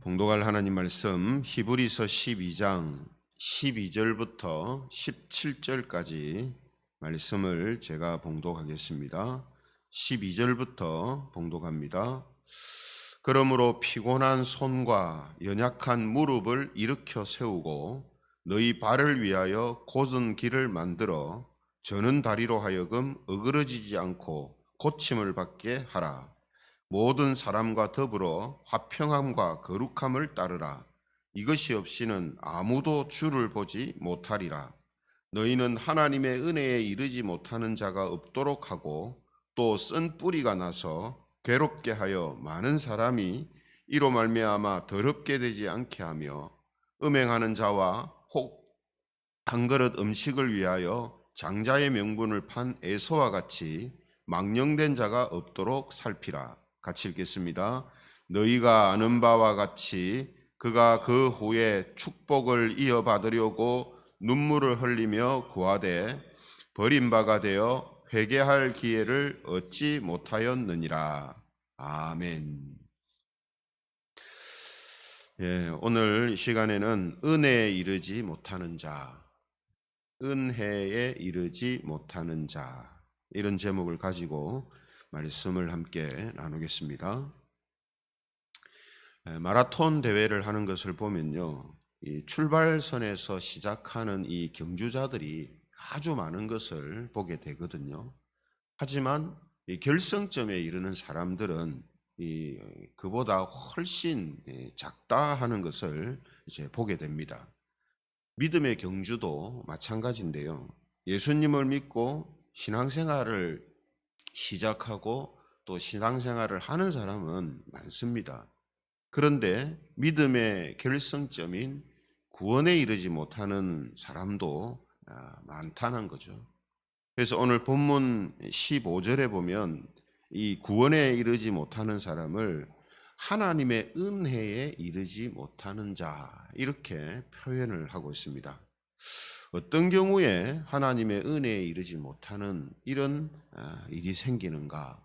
봉독할 하나님 말씀 히브리서 12장 12절부터 17절까지 말씀을 제가 봉독하겠습니다. 12절부터 봉독합니다. 그러므로 피곤한 손과 연약한 무릎을 일으켜 세우고 너희 발을 위하여 곧은 길을 만들어 저는 다리로 하여금 어그러지지 않고 고침을 받게 하라. 모든 사람과 더불어 화평함과 거룩함을 따르라. 이것이 없이는 아무도 주를 보지 못하리라. 너희는 하나님의 은혜에 이르지 못하는 자가 없도록 하고 또 쓴 뿌리가 나서 괴롭게 하여 많은 사람이 이로 말미암아 더럽게 되지 않게 하며 음행하는 자와 혹 한 그릇 음식을 위하여 장자의 명분을 판 에서와 같이 망령된 자가 없도록 살피라. 같이 읽겠습니다. 너희가 아는 바와 같이 그가 그 후에 축복을 이어받으려고 눈물을 흘리며 구하되 버림바가 되어 회개할 기회를 얻지 못하였느니라. 아멘. 오늘 시간에는 은혜에 이르지 못하는 자, 은혜에 이르지 못하는 자, 이런 제목을 가지고 말씀을 함께 나누겠습니다. 마라톤 대회를 하는 것을 보면요, 이 출발선에서 시작하는 이 경주자들이 아주 많은 것을 보게 되거든요. 하지만 이 결승점에 이르는 사람들은 그보다 훨씬 작다 하는 것을 이제 보게 됩니다. 믿음의 경주도 마찬가지인데요. 예수님을 믿고 신앙생활을 시작하고 또 신앙생활을 하는 사람은 많습니다. 그런데 믿음의 결승점인 구원에 이르지 못하는 사람도 많다는 거죠. 그래서 오늘 본문 15절에 보면 이 구원에 이르지 못하는 사람을 하나님의 은혜에 이르지 못하는 자, 이렇게 표현을 하고 있습니다. 어떤 경우에 하나님의 은혜에 이르지 못하는 이런 일이 생기는가?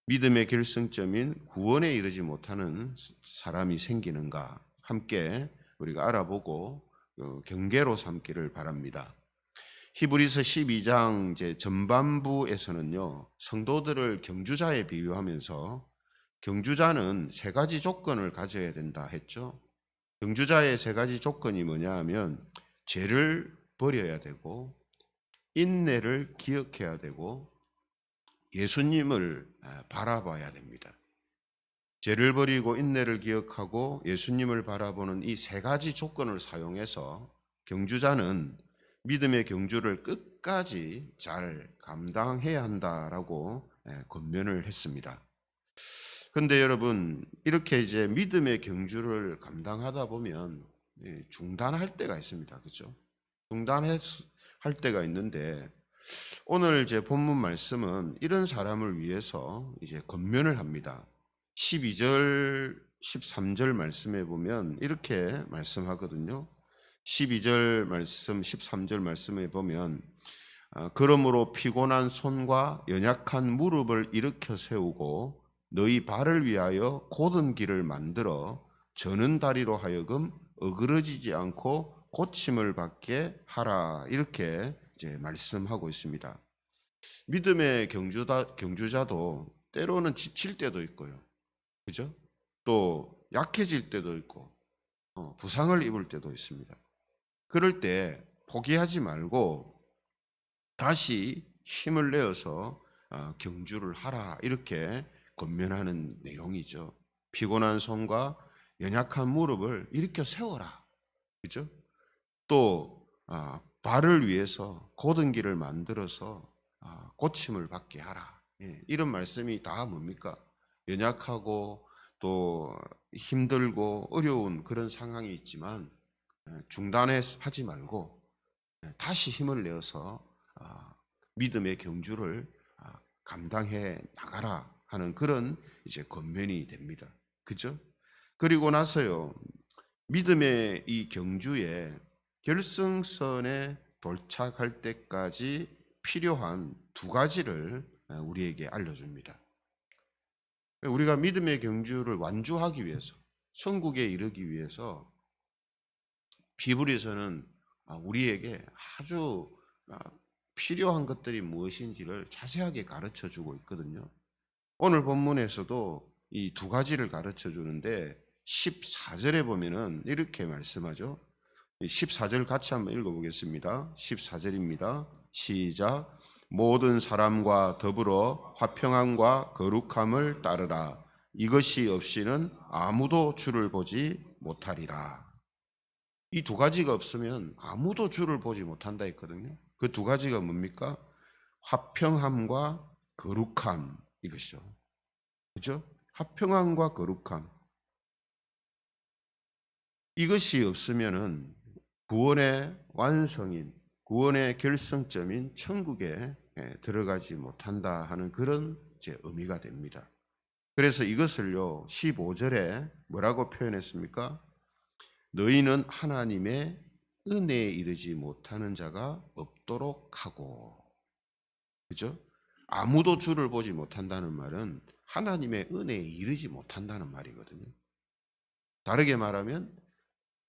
믿음의 결승점인 구원에 이르지 못하는 사람이 생기는가? 함께 우리가 알아보고 경계로 삼기를 바랍니다. 히브리서 12장 전반부에서는요, 성도들을 경주자에 비유하면서 경주자는 세 가지 조건을 가져야 된다 했죠. 경주자의 세 가지 조건이 뭐냐 하면 죄를 버려야 되고 인내를 기억해야 되고 예수님을 바라봐야 됩니다. 죄를 버리고 인내를 기억하고 예수님을 바라보는 이 세 가지 조건을 사용해서 경주자는 믿음의 경주를 끝까지 잘 감당해야 한다라고 권면을 했습니다. 그런데 여러분, 이렇게 이제 믿음의 경주를 감당하다 보면 중단할 때가 있습니다. 그렇죠? 중단할 때가 있는데 오늘 제 본문 말씀은 이런 사람을 위해서 이제 권면을 합니다. 12절, 13절 말씀에 보면 이렇게 말씀하거든요. 12절 말씀, 13절 말씀에 보면 그러므로 피곤한 손과 연약한 무릎을 일으켜 세우고 너희 발을 위하여 곧은 길을 만들어 저는 다리로 하여금 어그러지지 않고 고침을 받게 하라. 이렇게 이제 말씀하고 있습니다. 믿음의 경주자도 때로는 지칠 때도 있고요. 그죠? 또 약해질 때도 있고 부상을 입을 때도 있습니다. 그럴 때 포기하지 말고 다시 힘을 내어서 경주를 하라, 이렇게 권면하는 내용이죠. 피곤한 손과 연약한 무릎을 일으켜 세워라. 그죠? 또 발을 위해서 곧은 길을 만들어서 고침을 받게 하라. 이런 말씀이 다 뭡니까? 연약하고 또 힘들고 어려운 그런 상황이 있지만 중단하지 말고 다시 힘을 내어서 믿음의 경주를 감당해 나가라 하는 그런 이제 권면이 됩니다. 그죠? 그리고 나서요, 믿음의 이 경주에 결승선에 도착할 때까지 필요한 두 가지를 우리에게 알려줍니다. 우리가 믿음의 경주를 완주하기 위해서, 천국에 이르기 위해서 비블에서는 우리에게 아주 필요한 것들이 무엇인지를 자세하게 가르쳐 주고 있거든요. 오늘 본문에서도 이 두 가지를 가르쳐 주는데 14절에 보면은 이렇게 말씀하죠. 14절 같이 한번 읽어보겠습니다. 14절입니다. 시작. 모든 사람과 더불어 화평함과 거룩함을 따르라. 이것이 없이는 아무도 주를 보지 못하리라. 이 두 가지가 없으면 아무도 주를 보지 못한다 했거든요. 그 두 가지가 뭡니까? 화평함과 거룩함, 이것이죠. 그죠? 화평함과 거룩함. 이것이 없으면은 구원의 완성인, 구원의 결승점인 천국에 들어가지 못한다 하는 그런 의미가 됩니다. 그래서 이것을요 15절에 뭐라고 표현했습니까? 너희는 하나님의 은혜에 이르지 못하는 자가 없도록 하고. 그죠? 아무도 주를 보지 못한다는 말은 하나님의 은혜에 이르지 못한다는 말이거든요. 다르게 말하면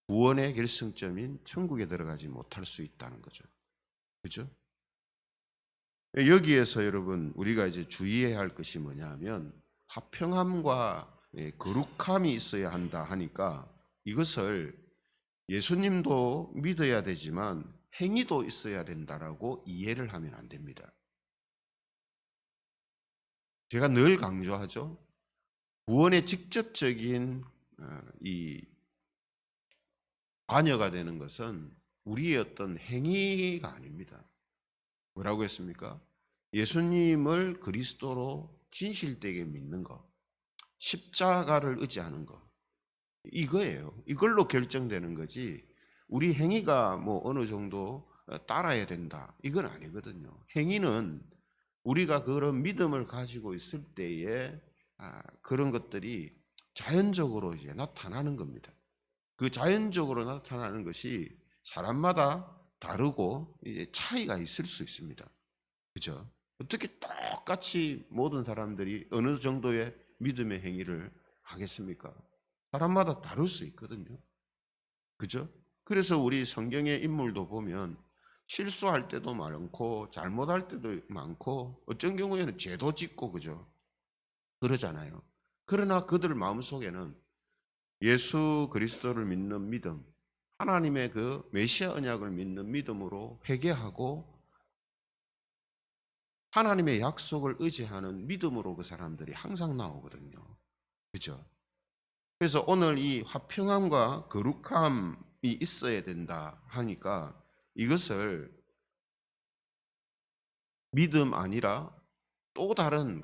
구원의 결승점인 천국에 들어가지 못할 수 있다는 거죠. 그죠? 여기에서 여러분 우리가 이제 주의해야 할 것이 뭐냐 하면 화평함과 거룩함이 있어야 한다 하니까 이것을 예수님도 믿어야 되지만 행위도 있어야 된다라고 이해를 하면 안 됩니다. 제가 늘 강조하죠. 구원의 직접적인 이 관여가 되는 것은 우리의 어떤 행위가 아닙니다. 뭐라고 했습니까? 예수님을 그리스도로 진실되게 믿는 것, 십자가를 의지하는 것, 이거예요. 이걸로 결정되는 거지 우리 행위가 뭐 어느 정도 따라야 된다, 이건 아니거든요. 행위는 우리가 그런 믿음을 가지고 있을 때에 그런 것들이 자연적으로 이제 나타나는 겁니다. 그 자연적으로 나타나는 것이 사람마다 다르고 이제 차이가 있을 수 있습니다. 그죠? 어떻게 똑같이 모든 사람들이 어느 정도의 믿음의 행위를 하겠습니까? 사람마다 다를 수 있거든요. 그죠? 그래서 우리 성경의 인물도 보면 실수할 때도 많고 잘못할 때도 많고 어쩐 경우에는 죄도 짓고 그죠? 그러잖아요. 그러나 그들 마음속에는 예수 그리스도를 믿는 믿음, 하나님의 그 메시아 언약을 믿는 믿음으로 회개하고 하나님의 약속을 의지하는 믿음으로 그 사람들이 항상 나오거든요. 그죠? 그래서 오늘 이 화평함과 거룩함이 있어야 된다 하니까 이것을 믿음 아니라 또 다른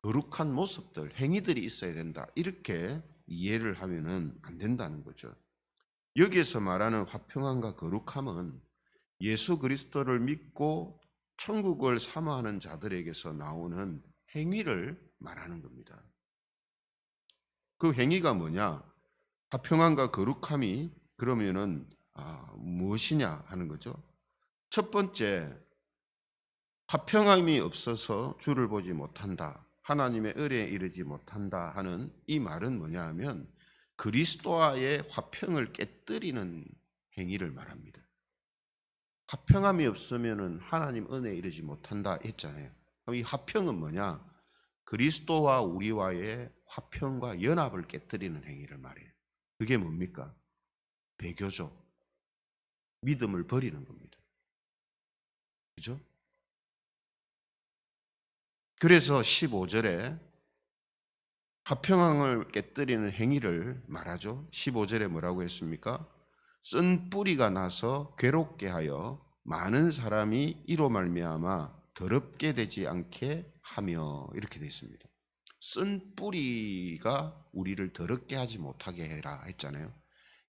거룩한 모습들, 행위들이 있어야 된다, 이렇게 이해를 하면은 안 된다는 거죠. 여기에서 말하는 화평함과 거룩함은 예수 그리스도를 믿고 천국을 사모하는 자들에게서 나오는 행위를 말하는 겁니다. 그 행위가 뭐냐? 화평함과 거룩함이 그러면은 무엇이냐 하는 거죠. 첫 번째, 화평함이 없어서 주를 보지 못한다, 하나님의 은혜에 이르지 못한다 하는 이 말은 뭐냐 하면 그리스도와의 화평을 깨뜨리는 행위를 말합니다. 화평함이 없으면 하나님 은혜에 이르지 못한다 했잖아요. 그럼 이 화평은 뭐냐? 그리스도와 우리와의 화평과 연합을 깨뜨리는 행위를 말해요. 그게 뭡니까? 배교죠. 믿음을 버리는 겁니다. 그죠? 그래서 15절에 화평함을 깨뜨리는 행위를 말하죠. 15절에 뭐라고 했습니까? 쓴 뿌리가 나서 괴롭게 하여 많은 사람이 이로 말미암아 더럽게 되지 않게 하며, 이렇게 되어 있습니다. 쓴 뿌리가 우리를 더럽게 하지 못하게 해라 했잖아요.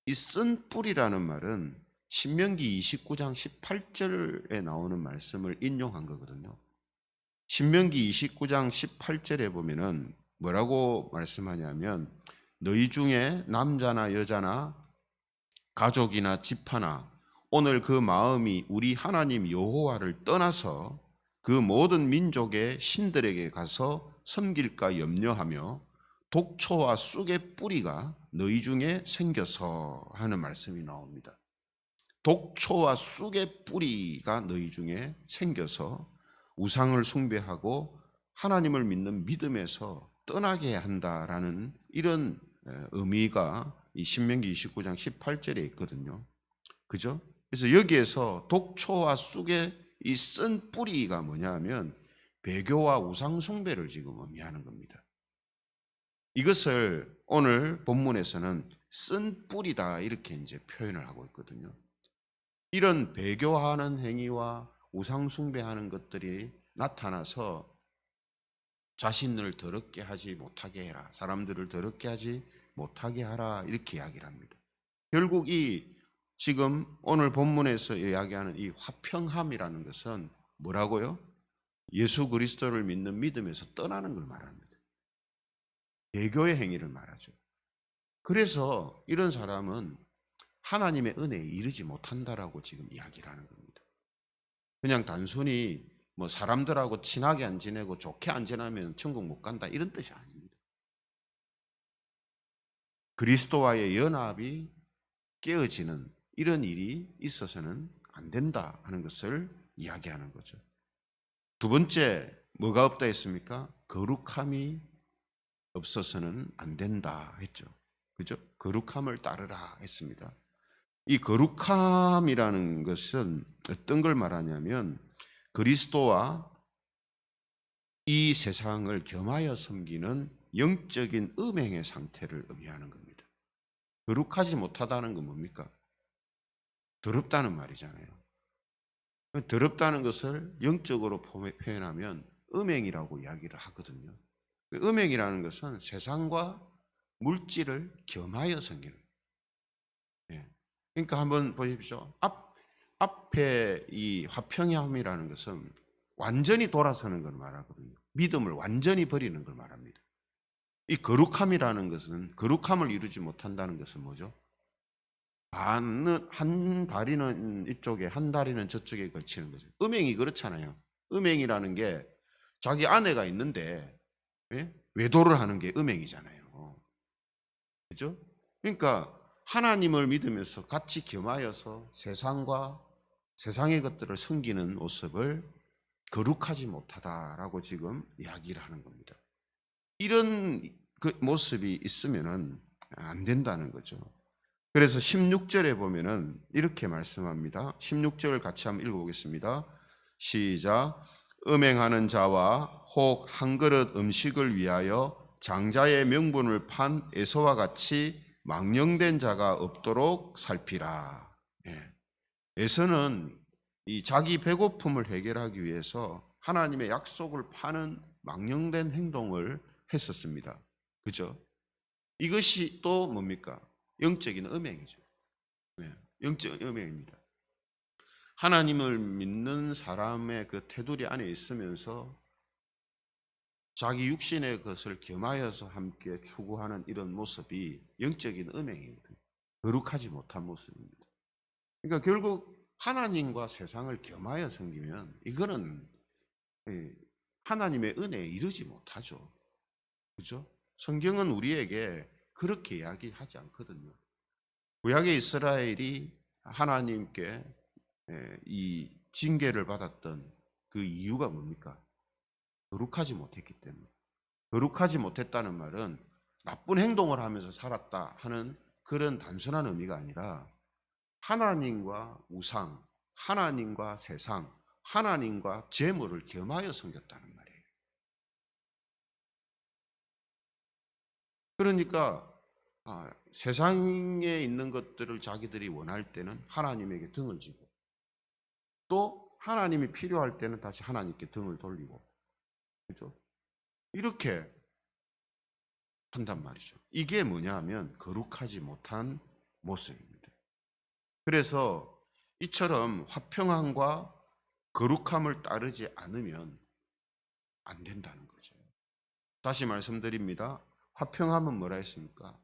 이 쓴 뿌리라는 말은 신명기 29장 18절에 나오는 말씀을 인용한 거거든요. 신명기 29장 18절에 보면은 뭐라고 말씀하냐면 너희 중에 남자나 여자나 가족이나 집하나 오늘 그 마음이 우리 하나님 여호와를 떠나서 그 모든 민족의 신들에게 가서 섬길까 염려하며 독초와 쑥의 뿌리가 너희 중에 생겨서 하는 말씀이 나옵니다. 독초와 쑥의 뿌리가 너희 중에 생겨서 우상을 숭배하고 하나님을 믿는 믿음에서 떠나게 한다라는 이런 의미가 이 신명기 29장 18절에 있거든요. 그죠? 그래서 여기에서 독초와 쑥의 이 쓴 뿌리가 뭐냐면 배교와 우상 숭배를 지금 의미하는 겁니다. 이것을 오늘 본문에서는 쓴 뿌리다 이렇게 이제 표현을 하고 있거든요. 이런 배교하는 행위와 우상 숭배하는 것들이 나타나서 자신을 더럽게 하지 못하게 해라. 사람들을 더럽게 하지 못하게 하라. 이렇게 이야기를 합니다. 결국 이 지금 오늘 본문에서 이야기하는 이 화평함이라는 것은 뭐라고요? 예수 그리스도를 믿는 믿음에서 떠나는 걸 말합니다. 배교의 행위를 말하죠. 그래서 이런 사람은 하나님의 은혜에 이르지 못한다라고 지금 이야기를 하는 겁니다. 그냥 단순히 뭐 사람들하고 친하게 안 지내고 좋게 안 지내면 천국 못 간다 이런 뜻이 아닙니다. 그리스도와의 연합이 깨어지는 이런 일이 있어서는 안 된다 하는 것을 이야기하는 거죠. 두 번째, 뭐가 없다 했습니까? 거룩함이 없어서는 안 된다 했죠. 그죠? 거룩함을 따르라 했습니다. 이 거룩함이라는 것은 어떤 걸 말하냐면 그리스도와 이 세상을 겸하여 섬기는 영적인 음행의 상태를 의미하는 겁니다. 거룩하지 못하다는 건 뭡니까? 더럽다는 말이잖아요. 더럽다는 것을 영적으로 표현하면 음행이라고 이야기를 하거든요. 음행이라는 것은 세상과 물질을 겸하여 섬기는 거예요. 그러니까 한번 보십시오. 앞에 이 화평함이라는 것은 완전히 돌아서는 걸 말하거든요. 믿음을 완전히 버리는 걸 말합니다. 이 거룩함이라는 것은 거룩함을 이루지 못한다는 것은 뭐죠? 한 다리는 이쪽에 한 다리는 저쪽에 걸치는 거죠. 음행이 그렇잖아요. 음행이라는 게 자기 아내가 있는데 외도를 하는 게 음행이잖아요. 그죠? 그러니까 하나님을 믿으면서 같이 겸하여서 세상과 세상의 것들을 섬기는 모습을 거룩하지 못하다라고 지금 이야기를 하는 겁니다. 이런 그 모습이 있으면은 안 된다는 거죠. 그래서 16절에 보면은 이렇게 말씀합니다. 16절을 같이 한번 읽어보겠습니다. 시작. 음행하는 자와 혹 한 그릇 음식을 위하여 장자의 명분을 판 에서와 같이 망령된 자가 없도록 살피라. 에서는 이 자기 배고픔을 해결하기 위해서 하나님의 약속을 파는 망령된 행동을 했었습니다. 그죠? 이것이 또 뭡니까? 영적인 음행이죠. 영적인 음행입니다. 하나님을 믿는 사람의 그 테두리 안에 있으면서 자기 육신의 것을 겸하여서 함께 추구하는 이런 모습이 영적인 음행이거든요. 거룩하지 못한 모습입니다. 그러니까 결국 하나님과 세상을 겸하여 섬기면 이거는 하나님의 은혜에 이르지 못하죠. 그죠? 성경은 우리에게 그렇게 이야기하지 않거든요. 구약의 이스라엘이 하나님께 이 징계를 받았던 그 이유가 뭡니까? 거룩하지 못했기 때문에. 거룩하지 못했다는 말은 나쁜 행동을 하면서 살았다 하는 그런 단순한 의미가 아니라 하나님과 우상, 하나님과 세상, 하나님과 재물을 겸하여 섬겼다는 말이에요. 그러니까 세상에 있는 것들을 자기들이 원할 때는 하나님에게 등을 지고 또 하나님이 필요할 때는 다시 하나님께 등을 돌리고 그렇죠? 이렇게 한단 말이죠. 이게 뭐냐 하면 거룩하지 못한 모습입니다. 그래서 이처럼 화평함과 거룩함을 따르지 않으면 안 된다는 거죠. 다시 말씀드립니다. 화평함은 뭐라 했습니까?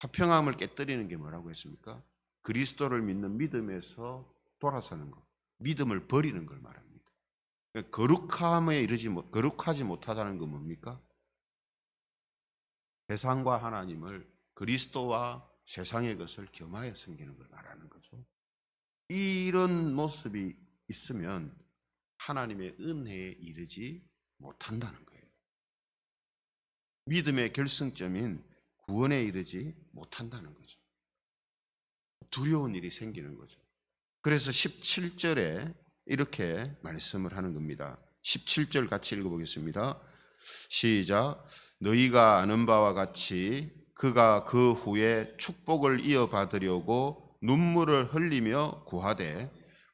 화평함을 깨뜨리는 게 뭐라고 했습니까? 그리스도를 믿는 믿음에서 돌아서는 것, 믿음을 버리는 걸 말합니다. 거룩함에 거룩하지 못하다는 건 뭡니까? 세상과 하나님을, 그리스도와 세상의 것을 겸하여 섬기는 걸 말하는 거죠. 이런 모습이 있으면 하나님의 은혜에 이르지 못한다는 거예요. 믿음의 결승점인 구원에 이르지 못한다는 거죠. 두려운 일이 생기는 거죠. 그래서 17절에 이렇게 말씀을 하는 겁니다. 17절 같이 읽어보겠습니다. 시작. 너희가 아는 바와 같이 그가 그 후에 축복을 이어받으려고 눈물을 흘리며 구하되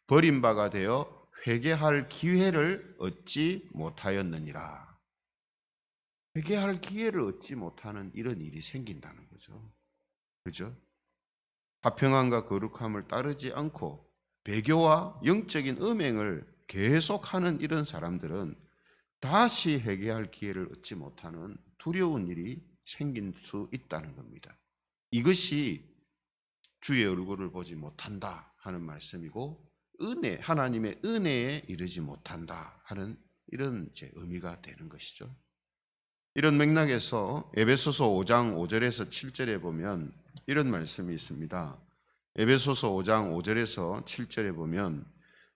버림바가 되어 회개할 기회를 얻지 못하였느니라. 회개할 기회를 얻지 못하는 이런 일이 생긴다는 거죠. 그죠? 화평함과 거룩함을 따르지 않고 배교와 영적인 음행을 계속하는 이런 사람들은 다시 회개할 기회를 얻지 못하는 두려운 일이 생길 수 있다는 겁니다. 이것이 주의 얼굴을 보지 못한다 하는 말씀이고, 은혜, 하나님의 은혜에 이르지 못한다 하는 이런 의미가 되는 것이죠. 이런 맥락에서 에베소서 5장 5절에서 7절에 보면 이런 말씀이 있습니다. 에베소서 5장 5절에서 7절에 보면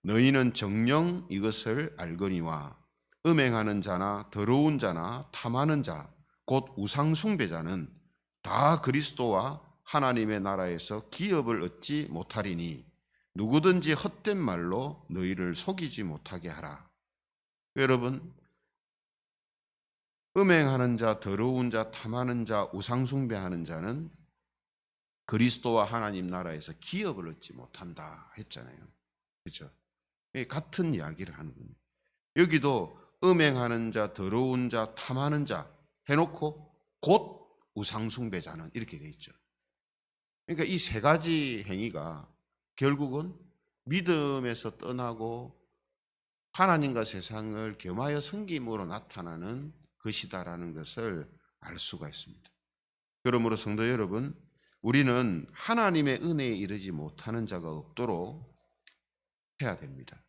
너희는 정녕 이것을 알거니와 음행하는 자나 더러운 자나 탐하는 자 곧 우상 숭배자는 다 그리스도와 하나님의 나라에서 기업을 얻지 못하리니 누구든지 헛된 말로 너희를 속이지 못하게 하라. 여러분, 음행하는 자, 더러운 자, 탐하는 자, 우상 숭배하는 자는 그리스도와 하나님 나라에서 기업을 얻지 못한다 했잖아요. 그렇죠? 같은 이야기를 하는 겁니다. 여기도 음행하는 자, 더러운 자, 탐하는 자 해놓고 곧 우상 숭배자는 이렇게 돼 있죠. 그러니까 이 세 가지 행위가 결국은 믿음에서 떠나고 하나님과 세상을 겸하여 섬김으로 나타나는 것이다라는 것을 알 수가 있습니다. 그러므로 성도 여러분, 우리는 하나님의 은혜에 이르지 못하는 자가 없도록 해야 됩니다.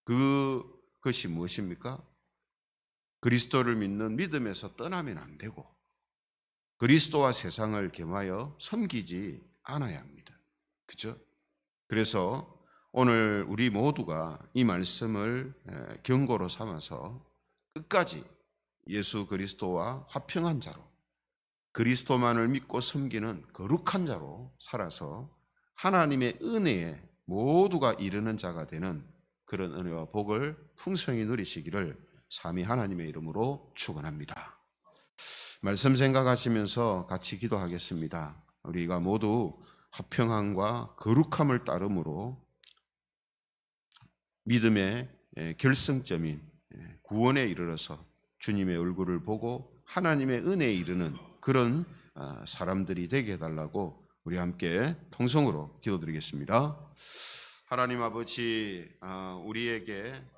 그것이 무엇입니까? 그리스도를 믿는 믿음에서 떠나면 안 되고 그리스도와 세상을 겸하여 섬기지 않아야 합니다. 그렇죠? 그래서 오늘 우리 모두가 이 말씀을 경고로 삼아서 끝까지 예수 그리스도와 화평한 자로, 그리스도만을 믿고 섬기는 거룩한 자로 살아서 하나님의 은혜에 모두가 이르는 자가 되는 그런 은혜와 복을 풍성히 누리시기를 삼위 하나님의 이름으로 축원합니다. 말씀 생각하시면서 같이 기도하겠습니다. 우리가 모두 화평함과 거룩함을 따름으로 믿음의 결승점인 구원에 이르러서 주님의 얼굴을 보고 하나님의 은혜에 이르는 그런 사람들이 되게 해달라고 우리 함께 통성으로 기도드리겠습니다. 하나님 아버지, 우리에게